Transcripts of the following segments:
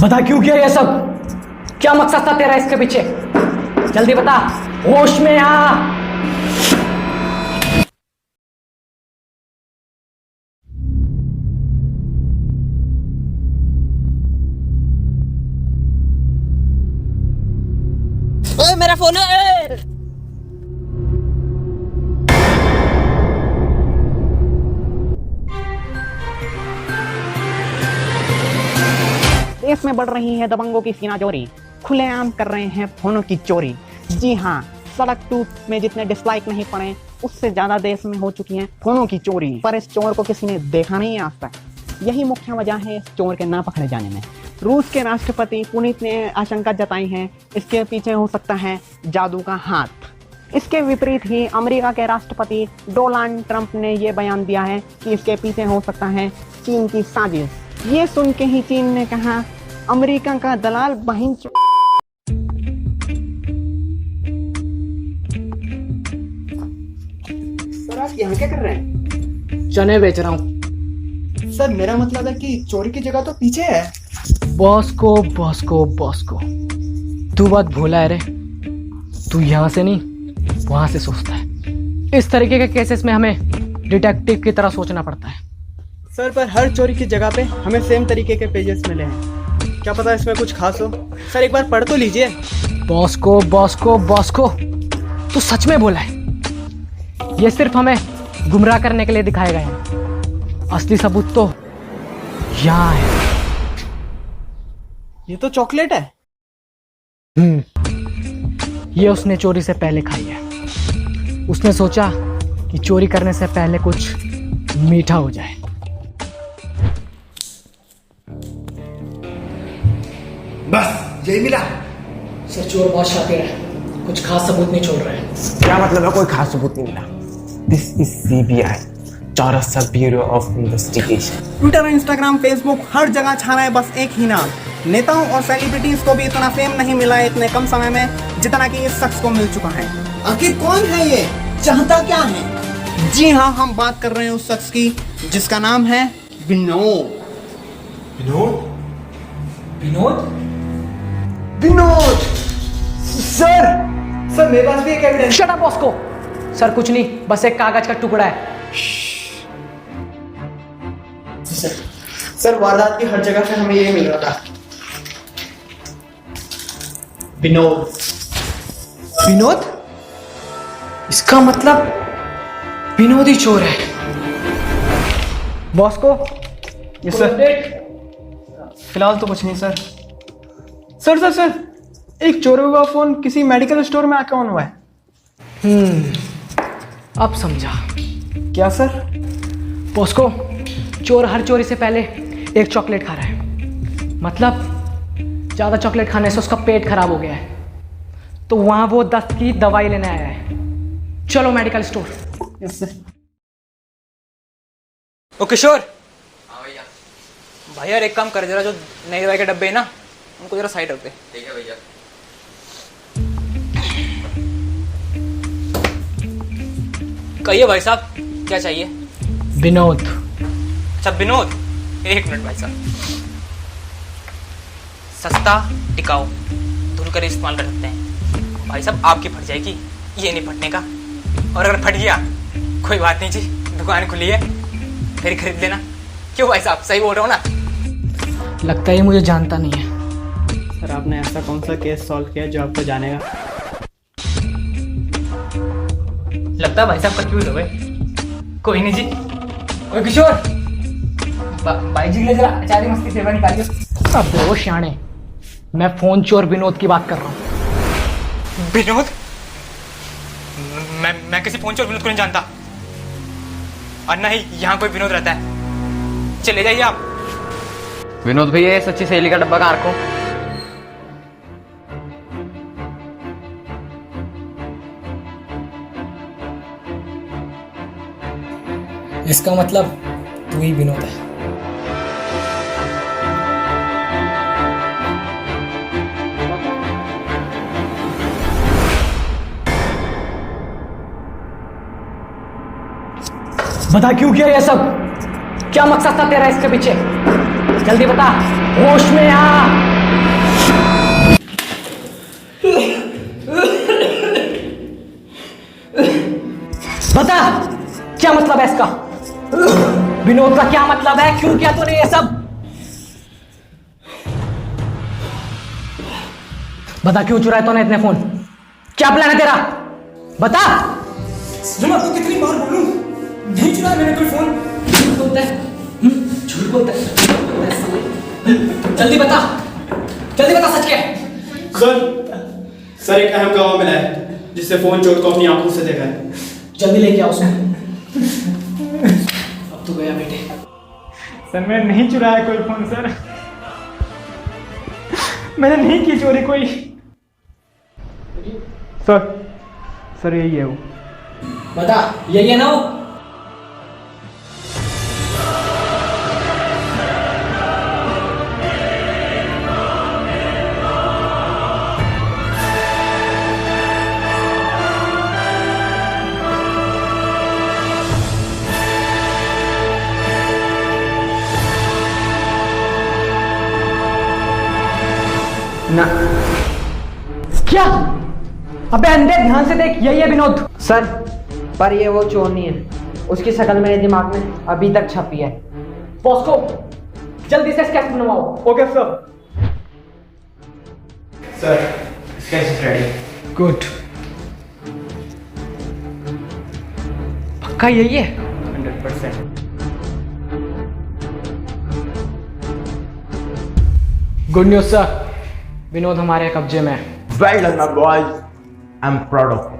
बता क्यों किया ये सब? क्या मकसद था तेरा इसके पीछे? जल्दी बता, होश में आ। ओए मेरा फोन है। देश में बढ़ रही है दबंगों की सीना चोरी, खुलेआम कर रहे हैं फोनों की चोरी। जी हाँ, सड़क टूट में जितने डिसलाइक नहीं पड़े उससे ज्यादा देश में हो चुकी है फोनों की चोरी। पर इस चोर को किसी ने देखा नहीं आज तक। यही मुख्य वजह है इस चोर के ना पकड़े जाने में। रूस के राष्ट्रपति पुतिन ने आशंका जताई है इसके पीछे हो सकता है जादू का हाथ। इसके विपरीत ही अमेरिका के राष्ट्रपति डोनाल्ड ट्रंप ने यह बयान दिया है कि इसके पीछे हो सकता है चीन की साजिश। ये सुन के ही चीन ने कहा, अमेरिका का दलाल बहिन। सर आप यहाँ क्या कर रहे हैं? चने बेच रहा हूँ। सर मेरा मतलब है कि चोरी की जगह तो पीछे है। बॉस को बॉस को बॉस को तू बात भूला है रे। तू यहाँ से नहीं वहां से सोचता है। इस तरीके के केसेस में हमें डिटेक्टिव की तरह सोचना पड़ता है। सर पर हर चोरी की जगह पे हमें सेम तरीके के पेजेस मिले हैं। क्या पता इसमें कुछ खास हो। सर एक बार पढ़ तो लीजिए। बॉस को बॉस को बॉस को तू सच में बोला है? ये सिर्फ हमें गुमराह करने के लिए दिखाए गए हैं। असली सबूत तो यहाँ है। ये तो चॉकलेट है। ये उसने चोरी से पहले खाई है। उसने सोचा कि चोरी करने से पहले कुछ मीठा हो जाए। बस यही मिला। सर चोर बहुत शातिर है, कुछ खास सबूत नहीं छोड़ रहे हैं। क्या मतलब है कोई खास सबूत नहीं मिला? दिस इज सीबीआई, चौरस्ता bureau of investigation. Twitter, Instagram, Facebook हर जगह छा रहा है बस एक ही नाम। नेताओं और सेलिब्रिटीज को भी इतना फेम नहीं मिला है इतने कम समय में जितना कि इस शख्स को मिल चुका है। आखिर कौन है ये, चाहता क्या है? जी हाँ, हम बात कर रहे हैं उस शख्स की जिसका नाम है विनोद। विनोद? विनोद? विनोद! सर मेरे पास भी एक एविडेंस। शट अप बॉस को। सर कुछ नहीं, बस एक कागज का टुकड़ा है। सर वारदात की हर जगह से हमें ये मिल रहा था। विनोद। विनोद? इसका मतलब विनोद ही चोर है। बॉस को? Yes sir. फिलहाल तो कुछ नहीं सर। सर एक चोरी हुआ फोन किसी मेडिकल स्टोर में आके ऑन हुआ है। अब समझा। क्या सर? बॉस को, चोर हर चोरी से पहले एक चॉकलेट खा रहा है। मतलब ज्यादा चॉकलेट खाने से उसका पेट खराब हो गया है, तो वहां वो दस्त की दवाई लेने आया है। चलो medical store. Yes sir. Oh Kishore. हाँ भैया। भाई यार एक काम कर, जरा जो नई दवाई के डब्बे है ना उनको जरा साइड रख दे। ठीक है भैया। कहिए भाई साहब, क्या चाहिए? विनोद। अच्छा विनोद, एक मिनट भाई साहब। सस्ता टिकाऊ धुलकर इस्तेमाल कर सकते हैं भाई साहब। आपकी फट जाएगी, ये नहीं फटने का। और अगर फट गया कोई बात नहीं जी, दुकान खुली है, फिर खरीद लेना। क्यों भाई साहब, सही बोल रहा हूँ ना? लगता है ये मुझे जानता नहीं है। सर आपने ऐसा कौन सा केस सॉल्व किया जो आपको जानेगा? लगता है भाई साहब कंफ्यूज हो गए। कोई नहीं जी। ओए किशोर, भाई जी के लिए जरा अचारी मस्ती सेवा निकालिए। अब वो शाणे, मैं फोन चोर विनोद की बात कर रहा हूँ। विनोद? मैं किसी फोन चोर विनोद को नहीं जानता, और ना ही यहाँ कोई विनोद रहता है। चले जाइए आप। विनोद भैया, ये सच्ची सहेली का डब्बा कहाँ रखूं? इसका मतलब तू ही विनोद है। बता क्यों किया ये सब? क्या मकसद था तेरा इसके पीछे? जल्दी बता, होश में आ। बता क्या मतलब है इसका? विनोद का क्या मतलब है? क्यों किया तूने ये सब? बता क्यों चुराए तूने इतने फोन? क्या प्लान है तेरा? बता। मैं आपको कितनी बार बोलूं, नहीं चुराया मैंने कोई फोन। झूठ बोलता है, झूठ बोलता है। जल्दी बता, जल्दी बता सच क्या है? सर एक अहम गवाह मिला है जिससे फोन चोर को अपनी आंखों से देखा है। जल्दी लेके आओ उसको। अब तो गया बेटे। सर मैंने नहीं चुराया कोई फोन सर, मैंने नहीं की चोरी कोई। सर यही है वो। बता यही है ना वो? ना क्या? अबे अंधे ध्यान से देख, यही है विनोद। सर, पर ये वो चोर नहीं है। उसकी शक्ल मेरे दिमाग में अभी तक छपी है। बॉस्को जल्दी से स्केच बनवाओ। Okay sir sketch is ready. Good. पक्का यही है? 100%। गुड न्यूज सर, विनोद हमारे कब्जे में है। Well done, my boys. I'm proud of you.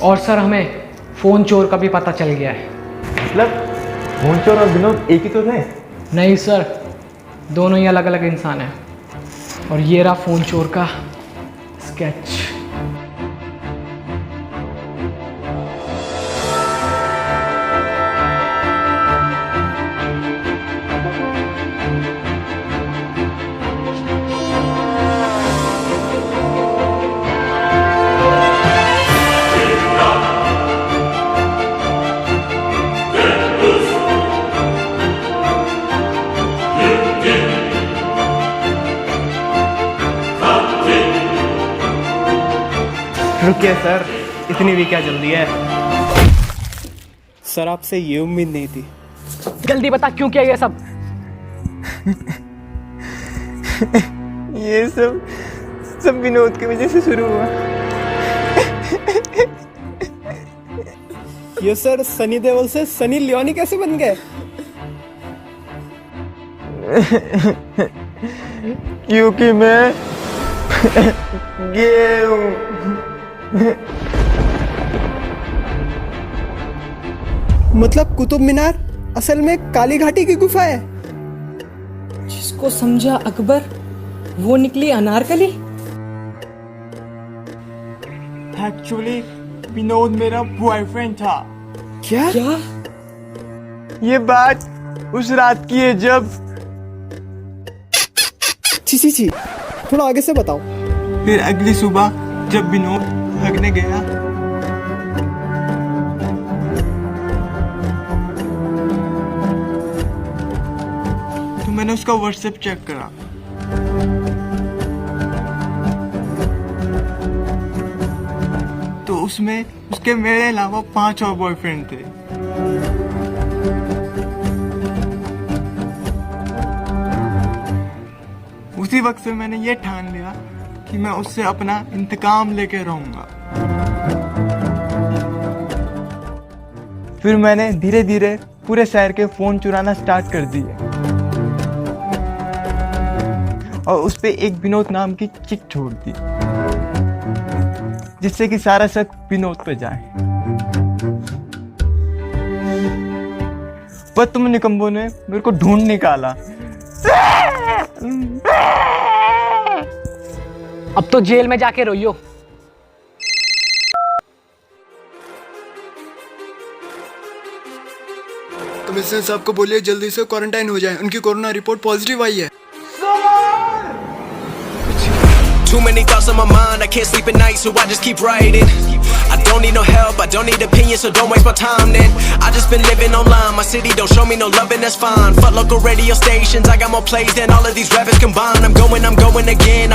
और सर हमें फोन चोर का भी पता चल गया है। मतलब फोन चोर और विनोद एक ही तो थे? नहीं सर, दोनों ही अलग अलग इंसान हैं। और ये रहा फोन चोर का स्केच। रुकिए सर, इतनी भी क्या जल्दी है? सर आपसे ये उम्मीद नहीं थी। जल्दी बता क्यों किया ये सब? ये सब विनोद की वजह से शुरू हुआ। ये सर सनी देओल से सनी लियोनी कैसे बन गए? क्योंकि मैं गे हूँ। मतलब कुतुब मीनार असल में काली घाटी की गुफा है? जिसको समझा अकबर वो निकली अनारकली। एक्चुअली विनोद मेरा बॉयफ्रेंड था। क्या? ये बात उस रात की है जब छी थोड़ा आगे से बताओ। फिर अगली सुबह जब विनोद भागने गया तो मैंने उसका व्हाट्सएप चेक करा। तो उसमें उसके मेरे अलावा 5 और बॉयफ्रेंड थे। उसी वक्त से मैंने ये ठान लिया कि मैं उससे अपना इंतकाम लेके रहूंगा। फिर मैंने धीरे धीरे पूरे शहर के फोन चुराना स्टार्ट कर दिए और उस पे एक विनोद नाम की चिट छोड़ दी, जिससे कि सारा शक विनोद पे जाए। पर तुम निकम्बों ने मेरे को ढूंढ निकाला। अब तो जेल में जाके रोइयो। कमिश्नर साहब को बोलिए जल्दी से क्वारंटाइन हो जाए, उनकी कोरोना रिपोर्ट पॉजिटिव आई है। Too many thoughts on my mind, I can't sleep at night, so I just keep writing. I don't need no help, I don't need opinions, so don't waste my time then. I just been living online, my city don't show me no love and that's fine. Fuck local radio stations, I got more plays than all of these rappers combined. I'm going again.